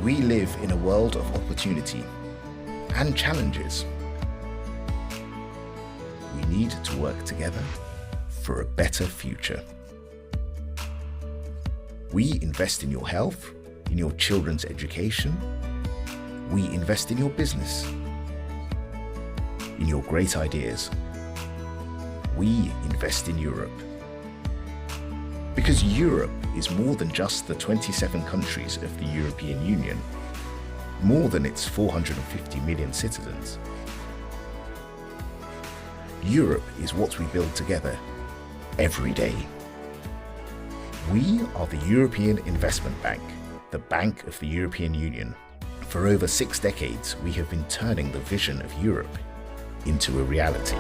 We live in a world of opportunity and challenges. We need to work together for a better future. We invest in your health, in your children's education. We invest in your business, in your great ideas. We invest in Europe. Because Europe is more than just the 27 countries of the European Union, more than its 450 million citizens. Europe is what we build together every day. We are the European Investment Bank, the bank of the European Union. For over 6 decades, we have been turning the vision of Europe into a reality.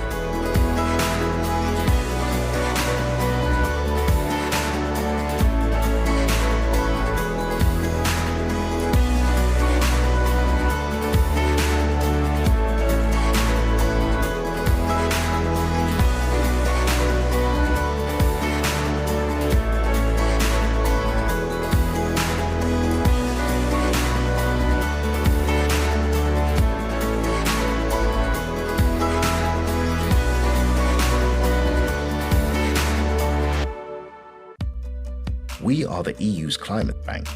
We are the EU's climate bank,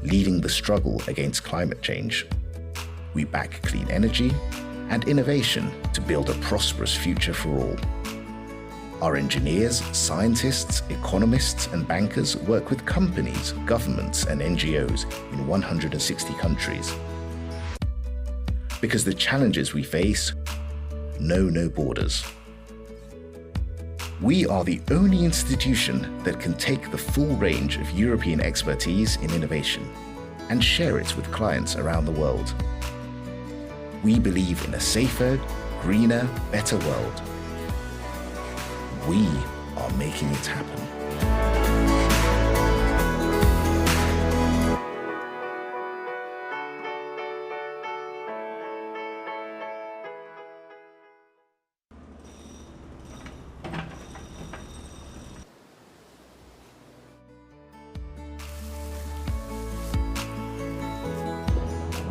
leading the struggle against climate change. We back clean energy and innovation to build a prosperous future for all. Our engineers, scientists, economists and bankers work with companies, governments and NGOs in 160 countries. Because the challenges we face know no borders. We are the only institution that can take the full range of European expertise in innovation and share it with clients around the world. We believe in a safer, greener, better world. We are making it happen.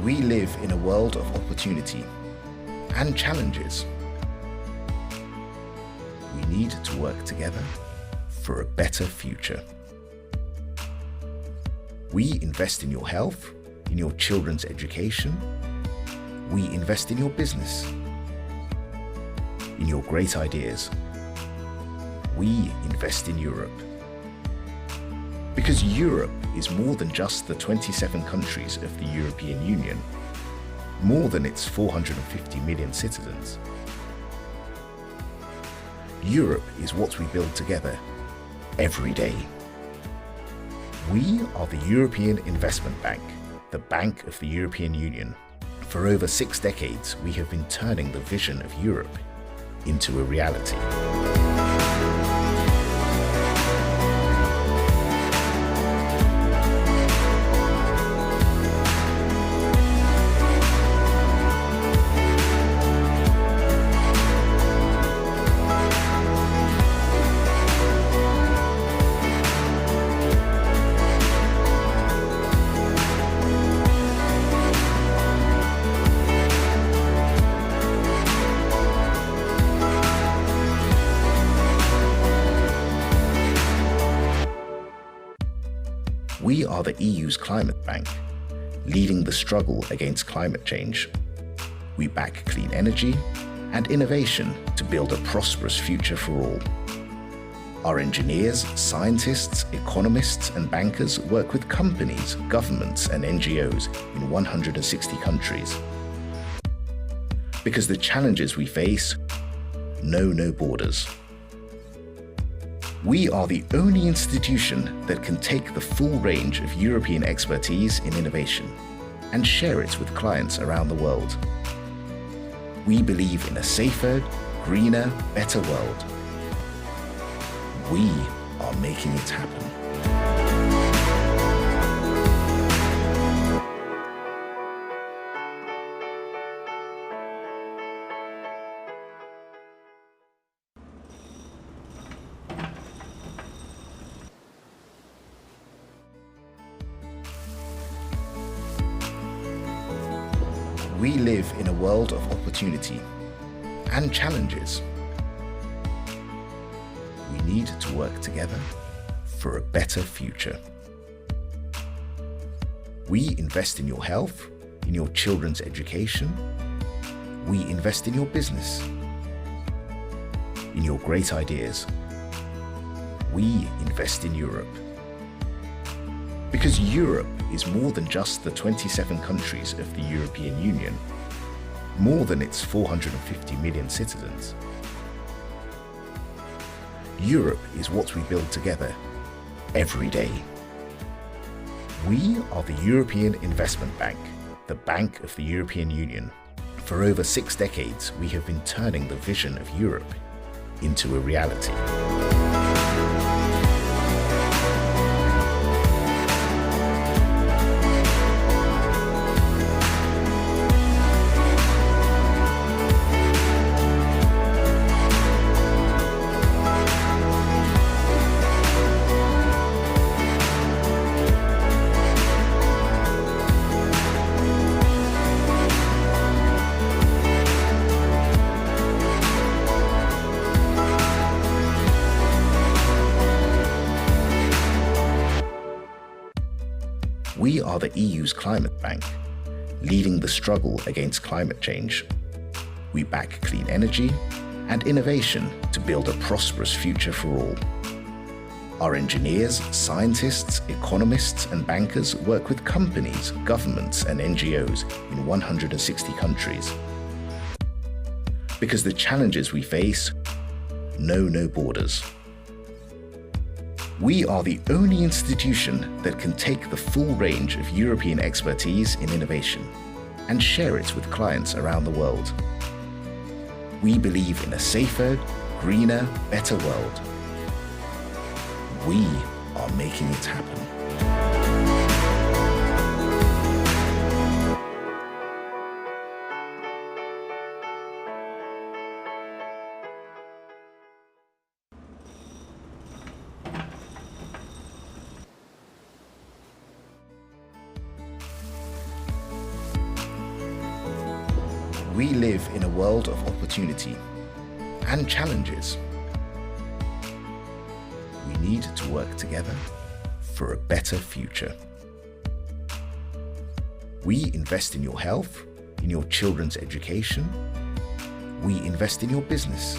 We live in a world of opportunity and challenges. We need to work together for a better future. We invest in your health, in your children's education. We invest in your business, in your great ideas. We invest in Europe. Because Europe is more than just the 27 countries of the European Union, more than its 450 million citizens. Europe is what we build together every day. We are the European Investment Bank, the bank of the European Union. For over 6 decades, we have been turning the vision of Europe into a reality. We are the EU's climate bank, leading the struggle against climate change. We back clean energy and innovation to build a prosperous future for all. Our engineers, scientists, economists and bankers work with companies, governments and NGOs in 160 countries. Because the challenges we face know no borders. We are the only institution that can take the full range of European expertise in innovation and share it with clients around the world. We believe in a safer, greener, better world. We are making it happen. We live in a world of opportunity and challenges. We need to work together for a better future. We invest in your health, in your children's education. We invest in your business, in your great ideas. We invest in Europe. Because Europe is more than just the 27 countries of the European Union, more than its 450 million citizens. Europe is what we build together every day. We are the European Investment Bank, the bank of the European Union. For over 6 decades, we have been turning the vision of Europe into a reality. We are the EU's climate bank, leading the struggle against climate change. We back clean energy and innovation to build a prosperous future for all. Our engineers, scientists, economists and bankers work with companies, governments and NGOs in 160 countries. Because the challenges we face know no borders. We are the only institution that can take the full range of European expertise in innovation and share it with clients around the world. We believe in a safer, greener, better world. We are making it happen. We live in a world of opportunity and challenges. We need to work together for a better future. We invest in your health, in your children's education. We invest in your business,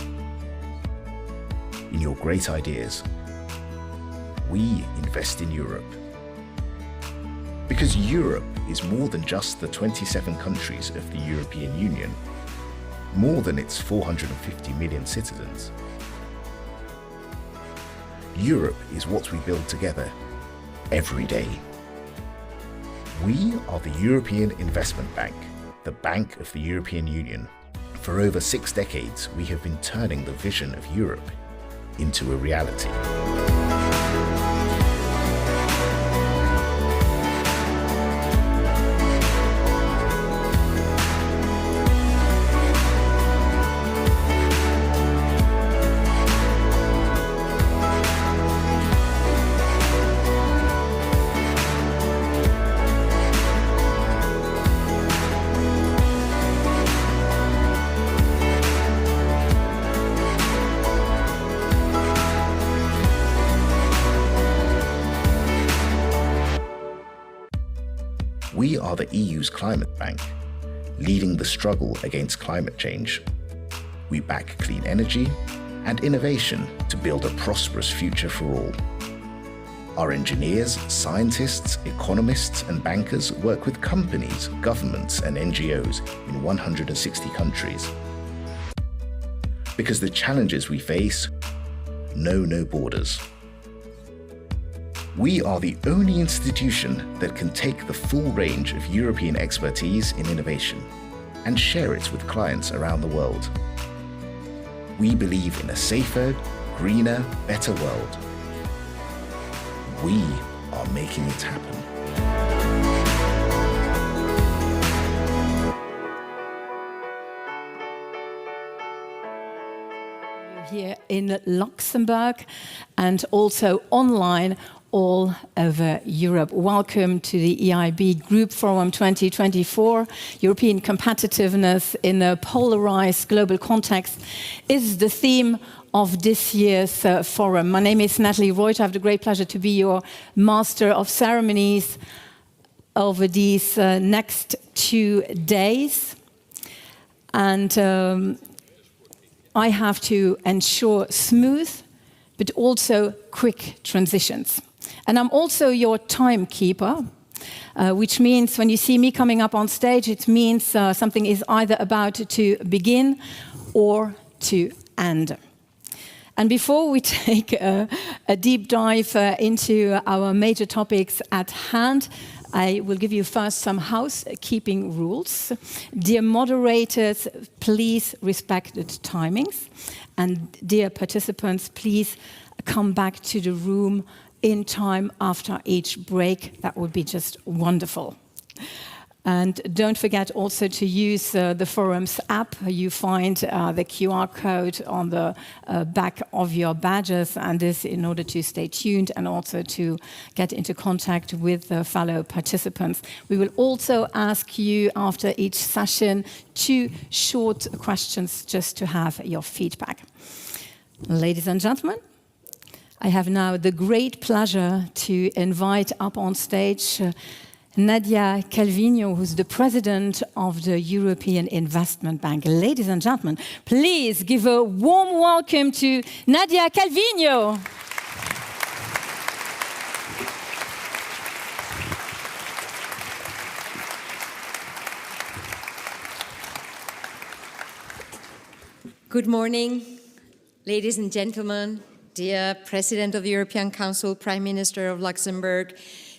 in your great ideas. We invest in Europe. Because Europe is more than just the 27 countries of the European Union, more than its 450 million citizens. Europe is what we build together every day. We are the European Investment Bank, the bank of the European Union. For over 6 decades, we have been turning the vision of Europe into a reality. We are the EU's climate bank, leading the struggle against climate change. We back clean energy and innovation to build a prosperous future for all. Our engineers, scientists, economists and bankers work with companies, governments and NGOs in 160 countries. Because the challenges we face know no borders. We are the only institution that can take the full range of European expertise in innovation and share it with clients around the world. We believe in a safer, greener, better world. We are making it happen. Here in Luxembourg and also online all over Europe. Welcome to the EIB Group Forum 2024. European competitiveness in a polarized global context is the theme of this year's forum. My name is Nadia. I have the great pleasure to be your Master of Ceremonies over these next 2 days. And I have to ensure smooth, but also quick transitions. And I'm also your timekeeper, which means when you see me coming up on stage, it means something is either about to begin or to end. And before we take a deep dive into our major topics at hand, I will give you first some housekeeping rules. Dear moderators, please respect the timings. And dear participants, please come back to the room in time after each break. That would be just wonderful. And don't forget also to use the Forum's app. You find the QR code on the back of your badges, and this in order to stay tuned and also to get into contact with the fellow participants. We will also ask you after each session 2 short questions just to have your feedback. Ladies and gentlemen, I have now the great pleasure to invite up on stage Nadia Calviño, who's the president of the European Investment Bank. Ladies and gentlemen, please give a warm welcome to Nadia Calviño. Good morning, ladies and gentlemen, dear President of the European Council, Prime Minister of Luxembourg,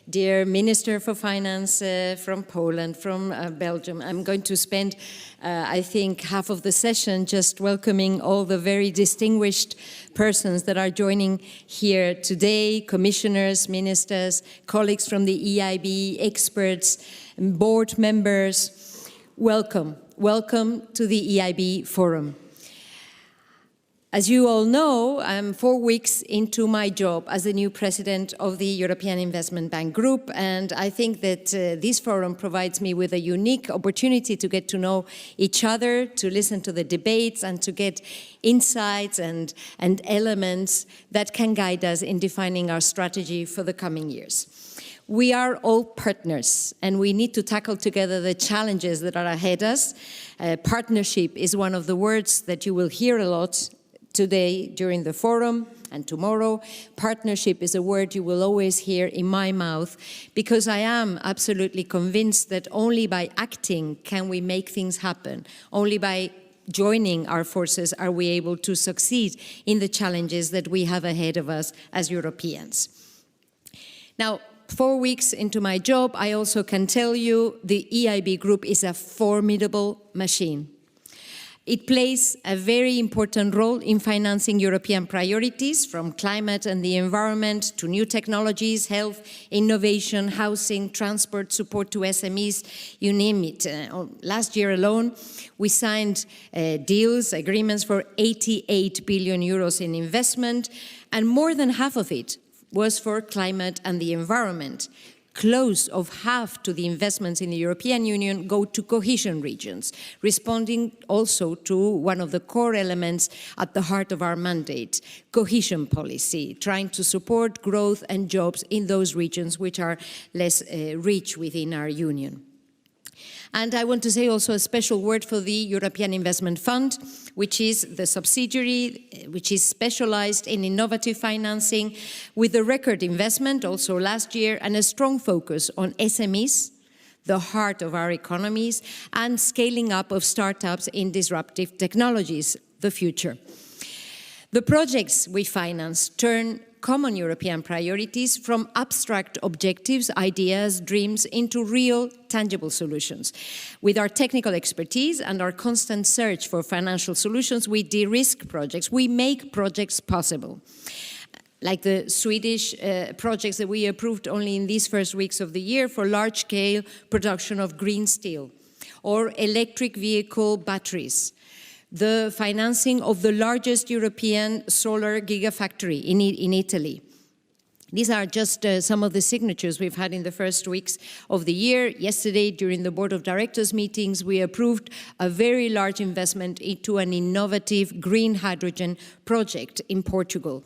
dear Minister for Finance from Poland, from Belgium. I'm going to spend, I think, half of the session just welcoming all the very distinguished persons that are joining here today, commissioners, ministers, colleagues from the EIB, experts, board members. Welcome. Welcome to the EIB Forum. As you all know, I'm 4 weeks into my job as the new president of the European Investment Bank Group, and I think that this forum provides me with a unique opportunity to get to know each other, to listen to the debates, and to get insights and elements that can guide us in defining our strategy for the coming years. We are all partners, and we need to tackle together the challenges that are ahead of us. Partnership is one of the words that you will hear a lot today during the forum and tomorrow. Partnership is a word you will always hear in my mouth, because I am absolutely convinced that only by acting can we make things happen. Only by joining our forces are we able to succeed in the challenges that we have ahead of us as Europeans. Now, 4 weeks into my job, I also can tell you the EIB Group is a formidable machine. It plays a very important role in financing European priorities, from climate and the environment to new technologies, health, innovation, housing, transport, support to SMEs, you name it. Last year alone, we signed agreements for 88 billion euros in investment, and more than half of it was for climate and the environment. Close of half to the investments in the European Union go to cohesion regions, responding also to one of the core elements at the heart of our mandate, cohesion policy, trying to support growth and jobs in those regions which are less rich within our union. And I want to say also a special word for the European Investment Fund, which is the subsidiary, which is specialized in innovative financing, with a record investment also last year and a strong focus on SMEs, the heart of our economies, and scaling up of startups in disruptive technologies, the future. The projects we finance turn common European priorities from abstract objectives, ideas, dreams, into real, tangible solutions. With our technical expertise and our constant search for financial solutions, we de-risk projects. We make projects possible. Like the Swedish projects that we approved only in these first weeks of the year for large-scale production of green steel, or electric vehicle batteries, the financing of the largest European solar gigafactory in Italy, These are just some of the signatures we've had in the first weeks of the year. Yesterday, during the Board of Directors meetings, we approved a very large investment into an innovative green hydrogen project in Portugal.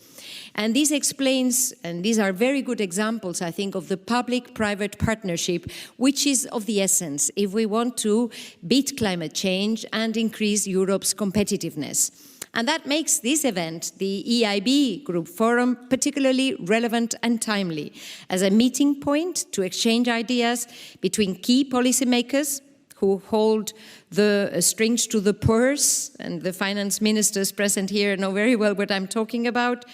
And this explains, and these are very good examples, I think, of the public-private partnership, which is of the essence if we want to beat climate change and increase Europe's competitiveness. And that makes this event, the EIB Group Forum, particularly relevant and timely as a meeting point to exchange ideas between key policymakers who hold the strings to the purse, and the finance ministers present here know very well what I'm talking about.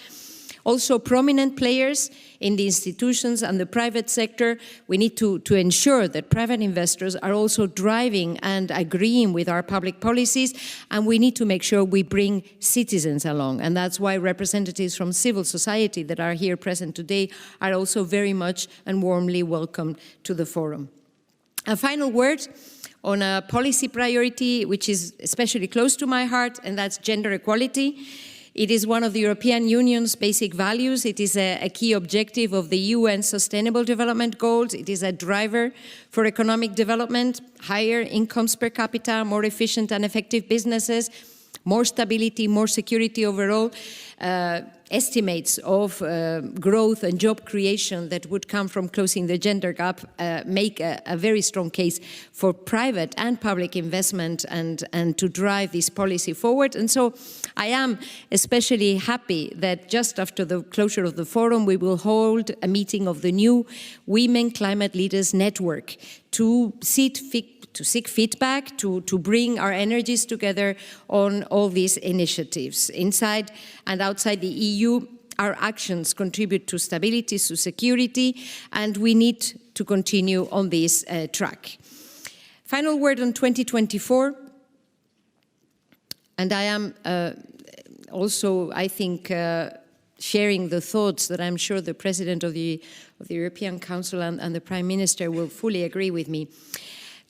Also prominent players in the institutions and the private sector. We need to ensure that private investors are also driving and agreeing with our public policies, and we need to make sure we bring citizens along. And that's why representatives from civil society that are here present today are also very much and warmly welcome to the forum. A final word on a policy priority which is especially close to my heart, and that's gender equality. It is one of the European Union's basic values. It is a key objective of the UN Sustainable Development Goals. It is a driver for economic development, higher incomes per capita, more efficient and effective businesses, more stability, more security overall. Estimates of growth and job creation that would come from closing the gender gap make a very strong case for private and public investment and to drive this policy forward. And so I am especially happy that just after the closure of the forum, we will hold a meeting of the new Women Climate Leaders Network to seek feedback, to bring our energies together on all these initiatives. Inside and outside the EU, our actions contribute to stability, to security, and we need to continue on this track. Final word on 2024, and I am also, I think, sharing the thoughts that I'm sure the President of the European Council and the Prime Minister will fully agree with me.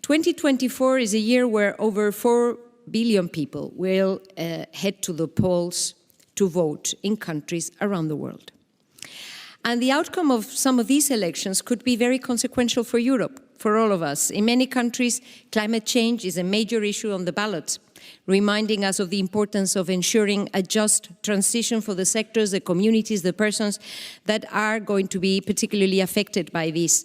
2024 is a year where over 4 billion people will head to the polls to vote in countries around the world. And the outcome of some of these elections could be very consequential for Europe, for all of us. In many countries, climate change is a major issue on the ballot, reminding us of the importance of ensuring a just transition for the sectors, the communities, the persons that are going to be particularly affected by this.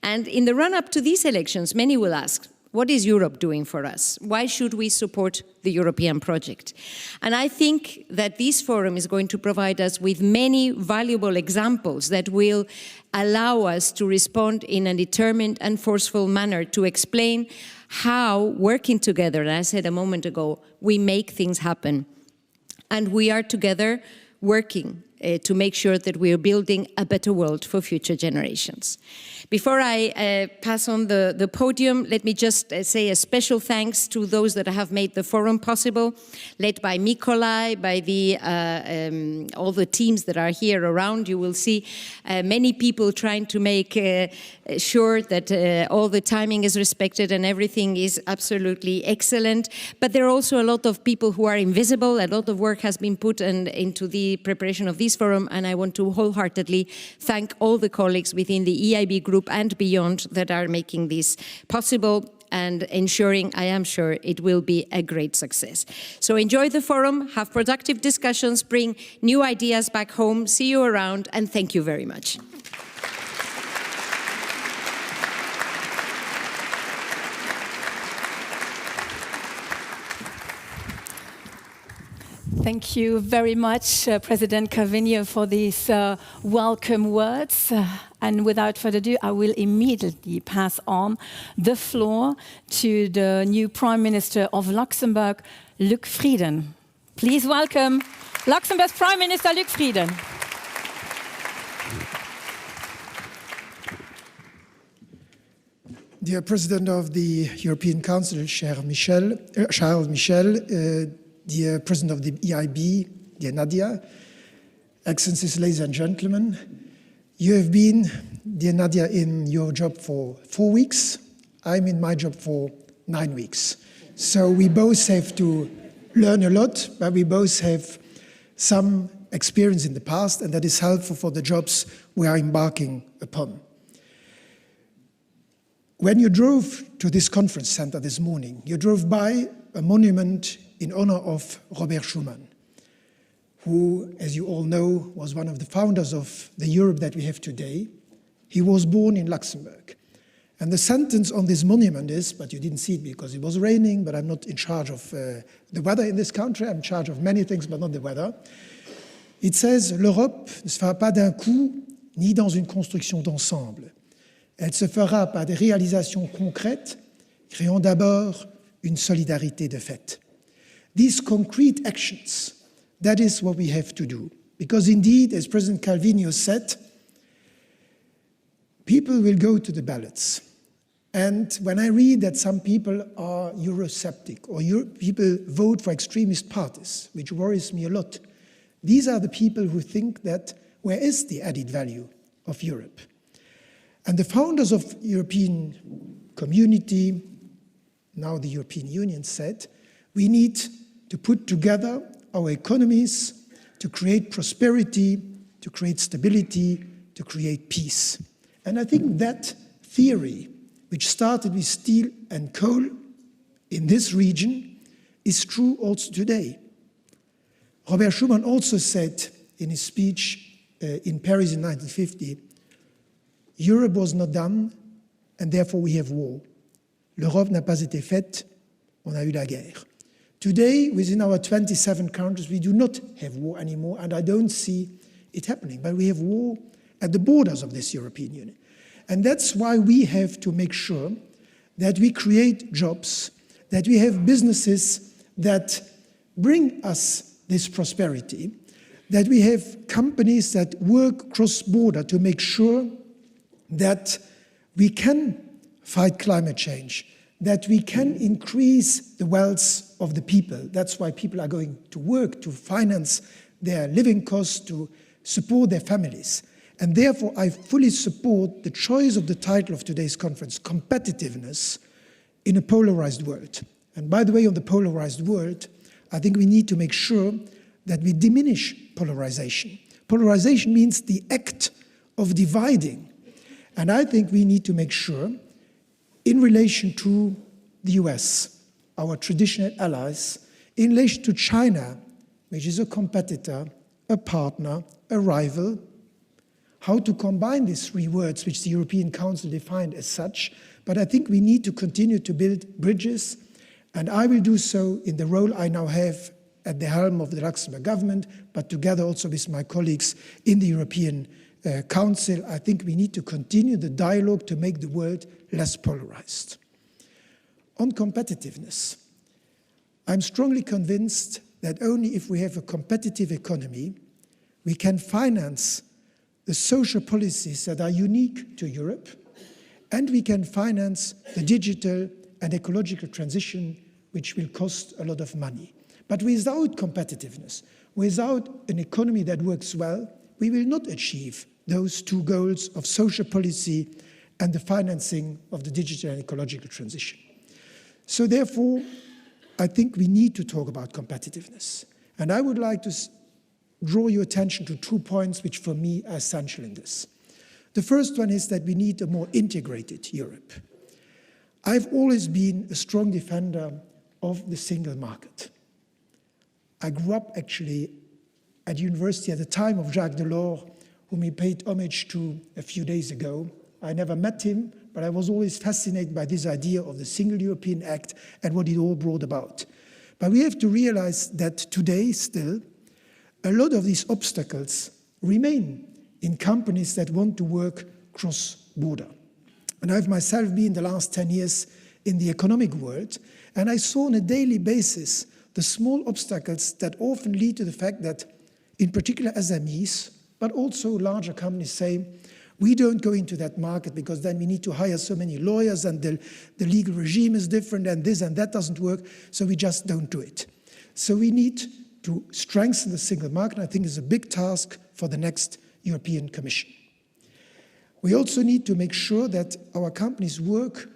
And in the run-up to these elections, many will ask, what is Europe doing for us? Why should we support the European project? And I think that this forum is going to provide us with many valuable examples that will allow us to respond in a determined and forceful manner to explain how, working together, as I said a moment ago, we make things happen. And we are together working to make sure that we are building a better world for future generations. Before I pass on the podium, let me just say a special thanks to those that have made the forum possible, led by Nikolai, by all the teams that are here around. You will see many people trying to make sure that all the timing is respected and everything is absolutely excellent. But there are also a lot of people who are invisible. A lot of work has been put into the preparation of this forum, and I want to wholeheartedly thank all the colleagues within the EIB group and beyond that are making this possible and ensuring, I am sure, it will be a great success. So enjoy the forum, have productive discussions, bring new ideas back home, see you around, and thank you very much. Thank you very much, President Calviño, for these welcome words. And without further ado, I will immediately pass on the floor to the new Prime Minister of Luxembourg, Luc Frieden. Please welcome Luxembourg's Prime Minister, Luc Frieden. Dear President of the European Council, Charles Michel, dear President of the EIB, dear Nadia, Excellencies, ladies and gentlemen, you have been, dear Nadia, in your job for 4 weeks. I'm in my job for 9 weeks. So we both have to learn a lot, but we both have some experienced in the past, and that is helpful for the jobs we are embarking upon. When you drove to this conference center this morning, you drove by a monument in honor of Robert Schuman, who, as you all know, was one of the founders of the Europe that we have today. He was born in Luxembourg. And the sentence on this monument is, but you didn't see it because it was raining, but I'm not in charge of the weather in this country. I'm in charge of many things, but not the weather. It says, l'Europe ne se fera pas d'un coup, ni dans une construction d'ensemble. Elle se fera par des réalisations concrètes, créant d'abord une solidarité de fait. These concrete actions, that is what we have to do. Because indeed, as President Calviño said, people will go to the ballots. And when I read that some people are Eurosceptic or people vote for extremist parties, which worries me a lot, these are the people who think that where is the added value of Europe? And the founders of European Community, now the European Union, said, we need to put together our economies to create prosperity, to create stability, to create peace. And I think that theory, which started with steel and coal in this region, is true also today. Robert Schuman also said in his speech in Paris in 1950, Europe was not done, and therefore we have war. L'Europe n'a pas été faite, on a eu la guerre. Today, within our 27 countries, we do not have war anymore, and I don't see it happening. But we have war at the borders of this European Union. And that's why we have to make sure that we create jobs, that we have businesses that bring us this prosperity, that we have companies that work cross-border to make sure that we can fight climate change, that we can increase the wealth of the people. That's why people are going to work, to finance their living costs, to support their families. And therefore, I fully support the choice of the title of today's conference, Competitiveness in a Polarized World. And by the way, on the polarized world, I think we need to make sure that we diminish polarization. Polarization means the act of dividing. And I think we need to make sure, in relation to the US, our traditional allies, in relation to China, which is a competitor, a partner, a rival, how to combine these three words, which the European Council defined as such. But I think we need to continue to build bridges, and I will do so in the role I now have at the helm of the Luxembourg government, but together also with my colleagues in the European Council. I think we need to continue the dialogue to make the world less polarized. On competitiveness, I'm strongly convinced that only if we have a competitive economy, we can finance the social policies that are unique to Europe, and we can finance the digital and ecological transition, which will cost a lot of money. But without competitiveness, without an economy that works well, we will not achieve those two goals of social policy and the financing of the digital and ecological transition. So therefore, I think we need to talk about competitiveness. And I would like to draw your attention to 2 points which for me are essential in this. The first one is that we need a more integrated Europe. I've always been a strong defender of the single market. I grew up actually at university at the time of Jacques Delors, whom we paid homage to a few days ago. I never met him, but I was always fascinated by this idea of the Single European Act and what it all brought about. But we have to realize that today still, a lot of these obstacles remain in companies that want to work cross-border. And I've myself been the last 10 years in the economic world, and I saw on a daily basis the small obstacles that often lead to the fact that, in particular SMEs, but also larger companies say, we don't go into that market because then we need to hire so many lawyers and the legal regime is different and this and that doesn't work, so we just don't do it. So we need to strengthen the single market, I think is a big task for the next European Commission. We also need to make sure that our companies work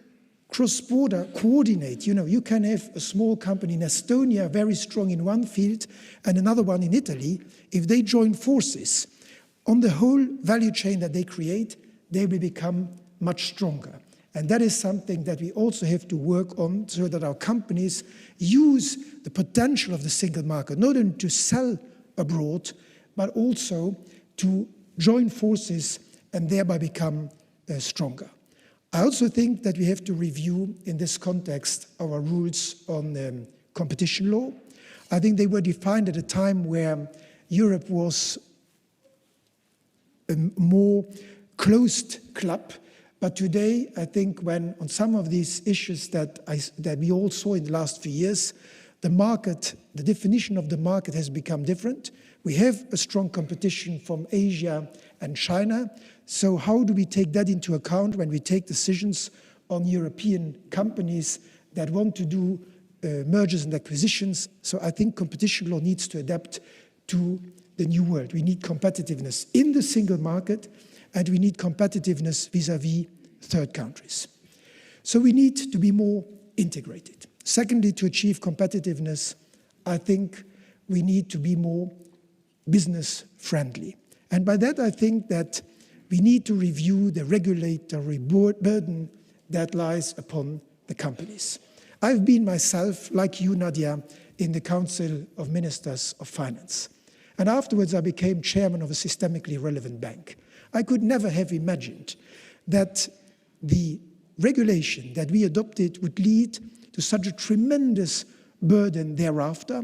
cross-border coordinate. You know, you can have a small company in Estonia very strong in one field and another one in Italy. If they join forces on the whole value chain that they create, they will become much stronger. And that is something that we also have to work on so that our companies use the potential of the single market, not only to sell abroad, but also to join forces and thereby become stronger. I also think that we have to review in this context our rules on competition law. I think they were defined at a time where Europe was a more closed club. But today, I think when on some of these issues that we all saw in the last few years, the market, the definition of the market has become different. We have a strong competition from Asia and China. So how do we take that into account when we take decisions on European companies that want to do mergers and acquisitions? So I think competition law needs to adapt to the new world. We need competitiveness in the single market, and we need competitiveness vis-à-vis third countries. So we need to be more integrated. Secondly, to achieve competitiveness, I think we need to be more business friendly. And by that, I think that we need to review the regulatory burden that lies upon the companies. I've been myself, like you, Nadia, in the Council of Ministers of Finance. And afterwards, I became chairman of a systemically relevant bank. I could never have imagined that the regulation that we adopted would lead to such a tremendous burden thereafter.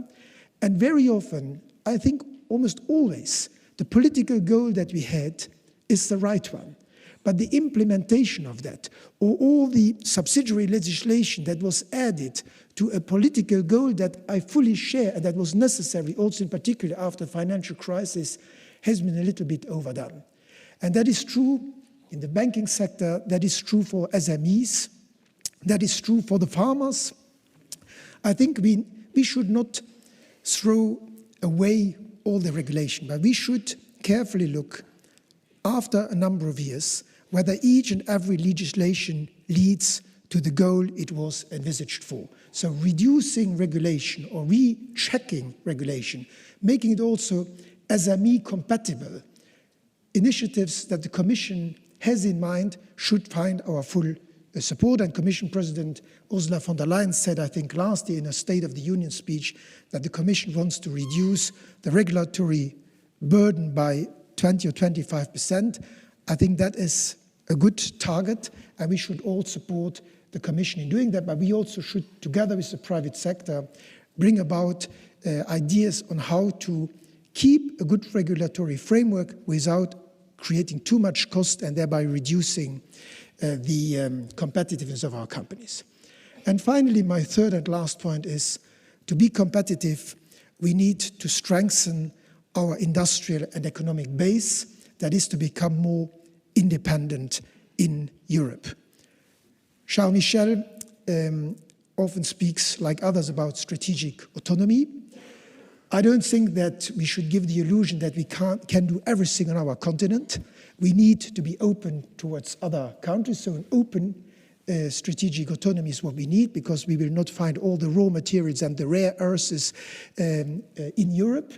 And very often, I think almost always, the political goal that we had is the right one. But the implementation of that, or all the subsidiary legislation that was added to a political goal that I fully share and that was necessary also in particular after the financial crisis, has been a little bit overdone. And that is true in the banking sector, that is true for SMEs, that is true for the farmers. I think we should not throw away all the regulation, but we should carefully look after a number of years whether each and every legislation leads to the goal it was envisaged for. So reducing regulation or rechecking regulation, making it also SME compatible, initiatives that the Commission has in mind should find our full support. And Commission President Ursula von der Leyen said, I think last year in a State of the Union speech, that the Commission wants to reduce the regulatory burden by 20 or 25%. I think that is a good target, and we should all support the Commission in doing that, but we also should, together with the private sector, bring about ideas on how to keep a good regulatory framework without creating too much cost and thereby reducing the competitiveness of our companies. And finally, my third and last point is, to be competitive, we need to strengthen our industrial and economic base, that is to become more independent in Europe. Charles Michel often speaks, like others, about strategic autonomy. I don't think that we should give the illusion that we can do everything on our continent. We need to be open towards other countries, so an open strategic autonomy is what we need, because we will not find all the raw materials and the rare earths in Europe.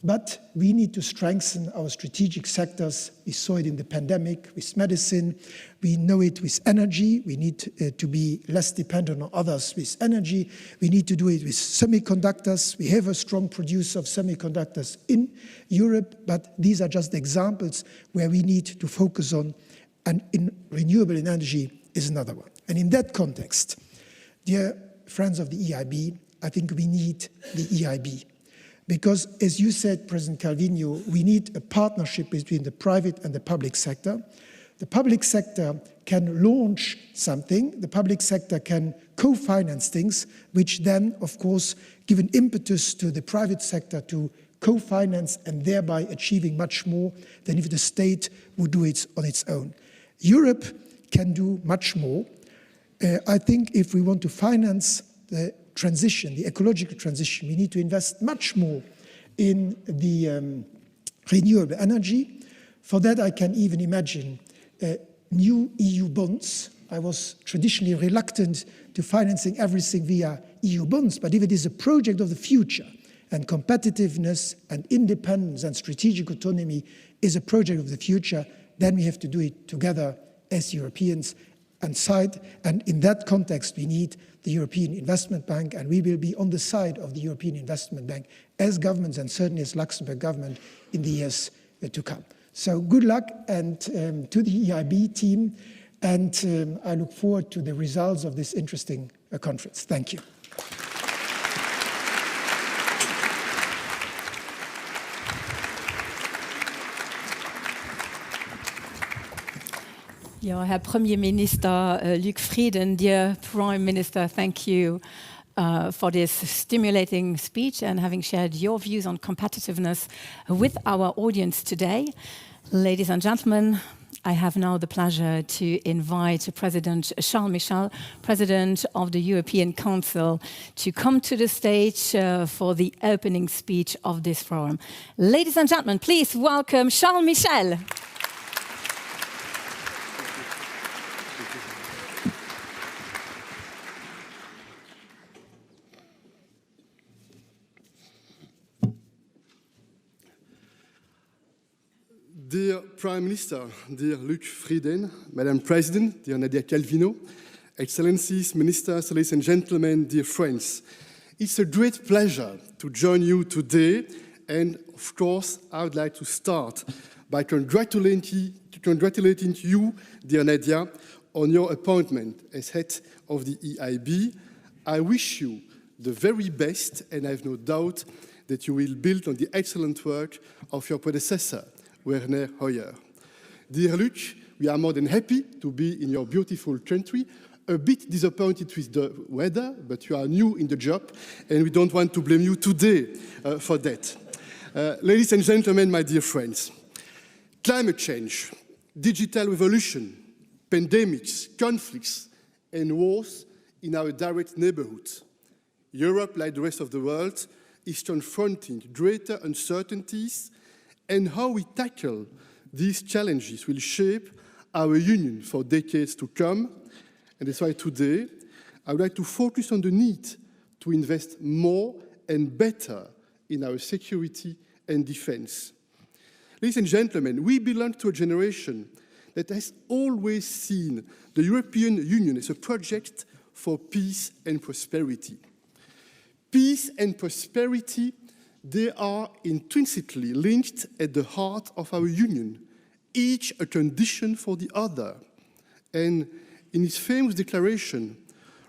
But we need to strengthen our strategic sectors. We saw it in the pandemic with medicine. We know it with energy. We need to be less dependent on others with energy. We need to do it with semiconductors. We have a strong producer of semiconductors in Europe, but these are just examples where we need to focus on, and in renewable energy is another one. And in that context, dear friends of the EIB, I think we need the EIB. Because, as you said, President Calviño, we need a partnership between the private and the public sector. The public sector can launch something, the public sector can co-finance things, which then, of course, give an impetus to the private sector to co-finance and thereby achieving much more than if the state would do it on its own. Europe can do much more. I think if we want to finance the transition, the ecological transition, we need to invest much more in the renewable energy. For that, I can even imagine new EU bonds I was traditionally reluctant to financing everything via EU bonds, but if it is a project of the future, and competitiveness and independence and strategic autonomy is a project of the future, then we have to do it together as Europeans. And in that context, we need the European Investment Bank, and we will be on the side of the European Investment Bank as governments, and certainly as Luxembourg government in the years to come. So good luck and to the EIB team, and I look forward to the results of this interesting conference. Thank you. Ja, Herr Premierminister Luc Frieden, dear Prime Minister, thank you for this stimulating speech and having shared your views on competitiveness with our audience today. Ladies and gentlemen, I have now the pleasure to invite President Charles Michel, President of the European Council, to come to the stage for the opening speech of this forum. Ladies and gentlemen, please welcome Charles Michel. Dear Prime Minister, dear Luc Frieden, Madam President, dear Nadia Calviño, Excellencies, Ministers, ladies and gentlemen, dear friends, it's a great pleasure to join you today, and of course, I would like to start by congratulating you, dear Nadia, on your appointment as head of the EIB. I wish you the very best, and I have no doubt that you will build on the excellent work of your predecessor, Werner Hoyer. Dear Luc, we are more than happy to be in your beautiful country, a bit disappointed with the weather, but you are new in the job, and we don't want to blame you today for that. Ladies and gentlemen, my dear friends, climate change, digital revolution, pandemics, conflicts, and wars in our direct neighborhood. Europe, like the rest of the world, is confronting greater uncertainties, and how we tackle these challenges will shape our union for decades to come. And that's why today I would like to focus on the need to invest more and better in our security and defense. Ladies and gentlemen, we belong to a generation that has always seen the European Union as a project for peace and prosperity. Peace and prosperity, they are intrinsically linked at the heart of our union, each a condition for the other. And in his famous declaration,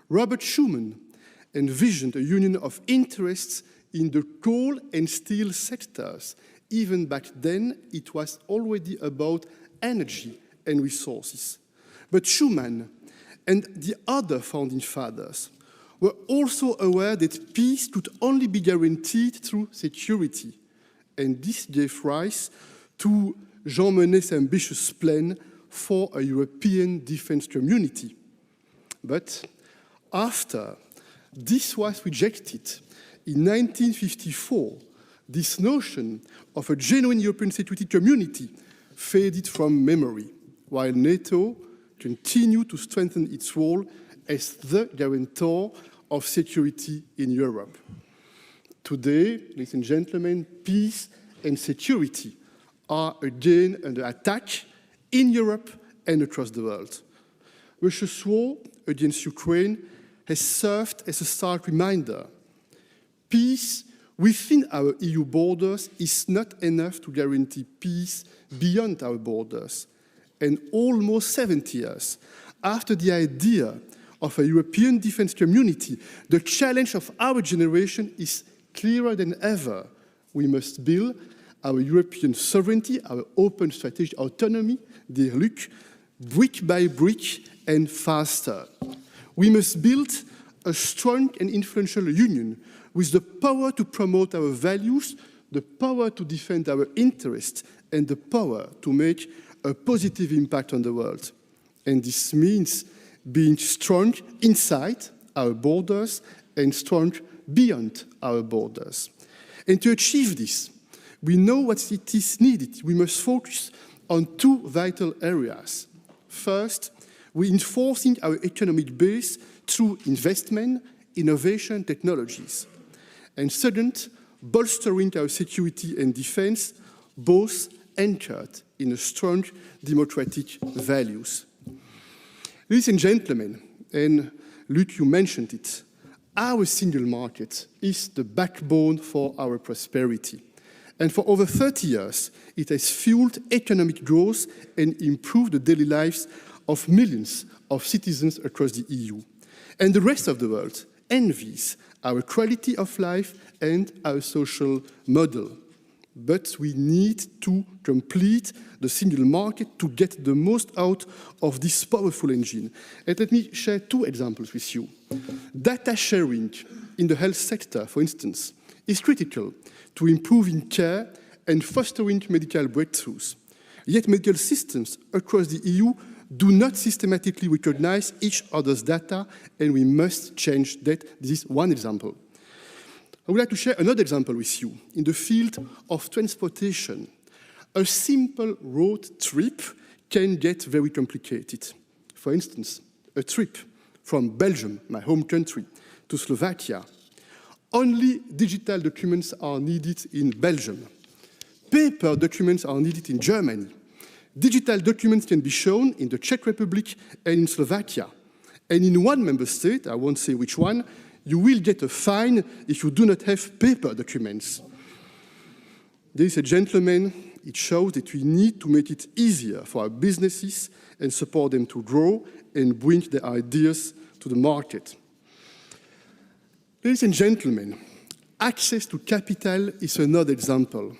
Robert Schuman envisioned a union of interests in the coal and steel sectors. Even back then, it was already about energy and resources. But Schuman and the other founding fathers were also aware that peace could only be guaranteed through security. And this gave rise to Jean Monnet's ambitious plan for a European defense community. But after this was rejected in 1954, this notion of a genuine European security community faded from memory, while NATO continued to strengthen its role as the guarantor of security in Europe. Today, ladies and gentlemen, peace and security are again under attack in Europe and across the world. Russia's war against Ukraine has served as a stark reminder. Peace within our EU borders is not enough to guarantee peace beyond our borders. And almost 70 years after the idea of a European defense community, the challenge of our generation is clearer than ever. We must build our European sovereignty, our open strategic autonomy, dear Luc, brick by brick and faster. We must build a strong and influential union with the power to promote our values, the power to defend our interests, and the power to make a positive impact on the world. And this means being strong inside our borders and strong beyond our borders. And to achieve this, we know what it is needed. We must focus on two vital areas. First, reinforcing our economic base through investment, innovation, technologies. And second, bolstering our security and defense, both anchored in a strong democratic values. Ladies and gentlemen, and Luc, you mentioned it, our single market is the backbone for our prosperity. And for over 30 years, it has fueled economic growth and improved the daily lives of millions of citizens across the EU. And the rest of the world envies our quality of life and our social model. But we need to complete the single market to get the most out of this powerful engine. And let me share two examples with you. Data sharing in the health sector, for instance, is critical to improving care and fostering medical breakthroughs. Yet medical systems across the EU do not systematically recognize each other's data, and we must change that. This is one example. I would like to share another example with you. In the field of transportation, a simple road trip can get very complicated. For instance, a trip from Belgium, my home country, to Slovakia. Only digital documents are needed in Belgium. Paper documents are needed in Germany. Digital documents can be shown in the Czech Republic and in Slovakia. And in one member state, I won't say which one, you will get a fine if you do not have paper documents. Ladies and gentlemen, it shows that we need to make it easier for our businesses and support them to grow and bring their ideas to the market. Ladies and gentlemen, access to capital is another example.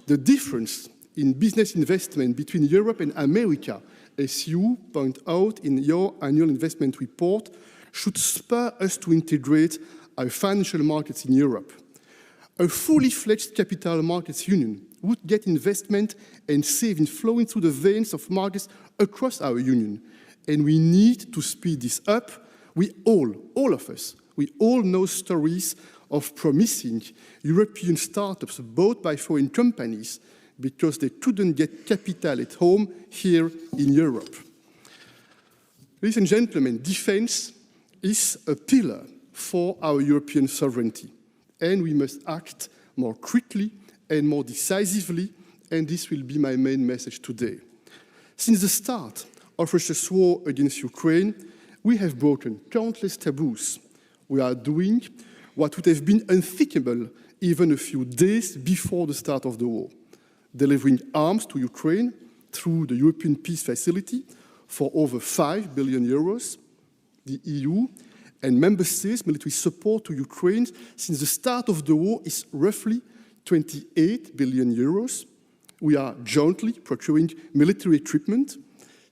The difference in business investment between Europe and America, as you point out in your annual investment report, should spur us to integrate our financial markets in Europe. A fully fledged capital markets union would get investment and savings flowing through the veins of markets across our union. And we need to speed this up. We all of us, we all know stories of promising European startups bought by foreign companies because they couldn't get capital at home here in Europe. Ladies and gentlemen, defense is a pillar for our European sovereignty, and we must act more quickly and more decisively, and this will be my main message today. Since the start of Russia's war against Ukraine, we have broken countless taboos. We are doing what would have been unthinkable even a few days before the start of the war, delivering arms to Ukraine through the European Peace Facility for over 5 billion euros. The EU and member states' military support to Ukraine since the start of the war is roughly 28 billion euros. We are jointly procuring military equipment.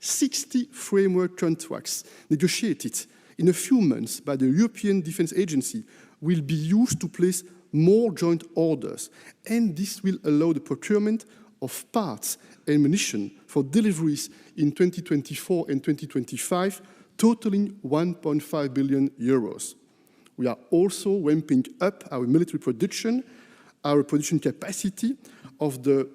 60 framework contracts negotiated in a few months by the European Defence Agency will be used to place more joint orders, and this will allow the procurement of parts and ammunition for deliveries in 2024 and 2025, totaling 1.5 billion euros. We are also ramping up our military production. Our production capacity of the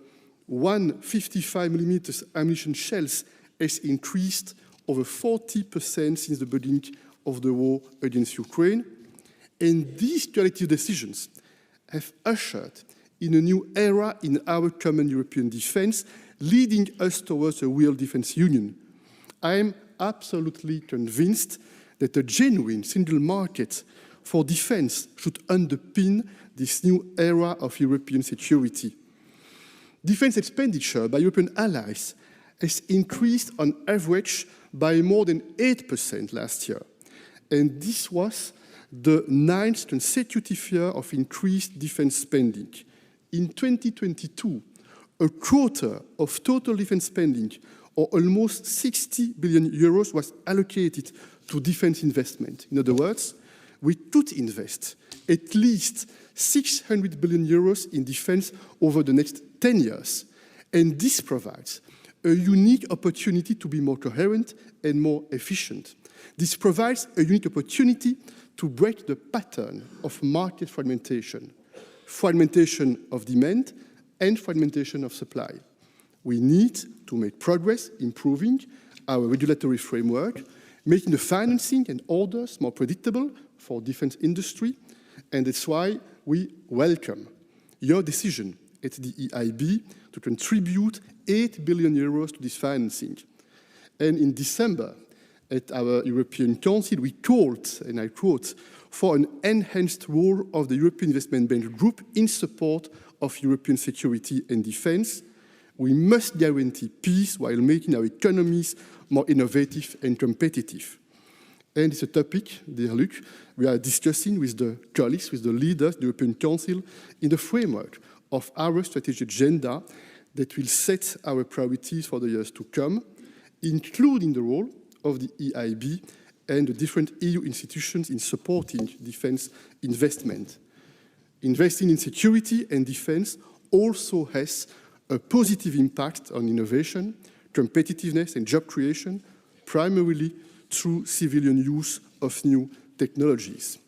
155mm ammunition shells has increased over 40% since the beginning of the war against Ukraine. And these collective decisions have ushered in a new era in our common European defense, leading us towards a real defense union. I am absolutely convinced that a genuine single market for defense should underpin this new era of European security. Defense expenditure by European allies has increased on average by more than 8% last year. And this was the 9th consecutive year of increased defense spending. In 2022, a quarter of total defense spending, or almost 60 billion euros, was allocated to defense investment. In other words, we could invest at least 600 billion euros in defense over the next 10 years. And this provides a unique opportunity to be more coherent and more efficient. This provides a unique opportunity to break the pattern of market fragmentation of demand and fragmentation of supply. We need to make progress improving our regulatory framework, making the financing and orders more predictable for defense industry, and that's why we welcome your decision at the EIB to contribute 8 billion euros to this financing. And in December, at our European Council, we called, and I quote, for an enhanced role of the European Investment Bank Group in support of European security and defense. We must guarantee peace while making our economies more innovative and competitive. And it's a topic, dear Luc, we are discussing with the colleagues, with the leaders, the European Council, in the framework of our strategic agenda that will set our priorities for the years to come, including the role of the EIB and the different EU institutions in supporting defense investment. Investing in security and defense also has a positive impact on innovation, competitiveness, and job creation, primarily through civilian use of new technologies.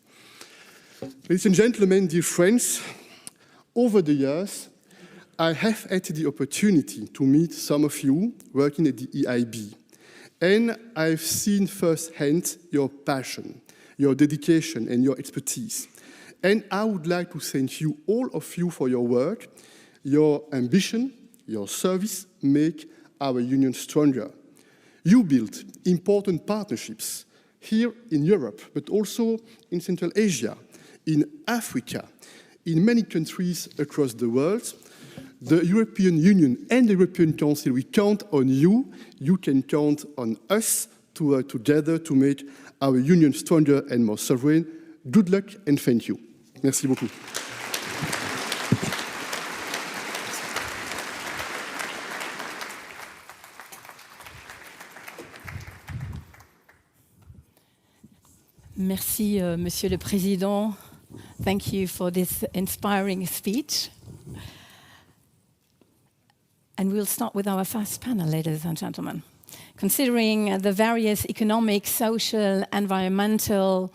Ladies and gentlemen, dear friends, over the years, I have had the opportunity to meet some of you working at the EIB, and I've seen firsthand your passion, your dedication, and your expertise. And I would like to thank you, all of you, for your work. Your ambition, your service make our union stronger. You built important partnerships here in Europe, but also in Central Asia, in Africa, in many countries across the world. The European Union and the European Council, we count on you. You can count on us to work together to make our union stronger and more sovereign. Good luck and thank you. Merci beaucoup. Merci, Monsieur le Président. Thank you for this inspiring speech. And we'll start with our first panel, ladies and gentlemen. Considering the various economic, social, environmental,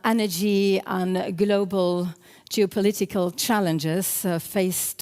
energy and global geopolitical challenges faced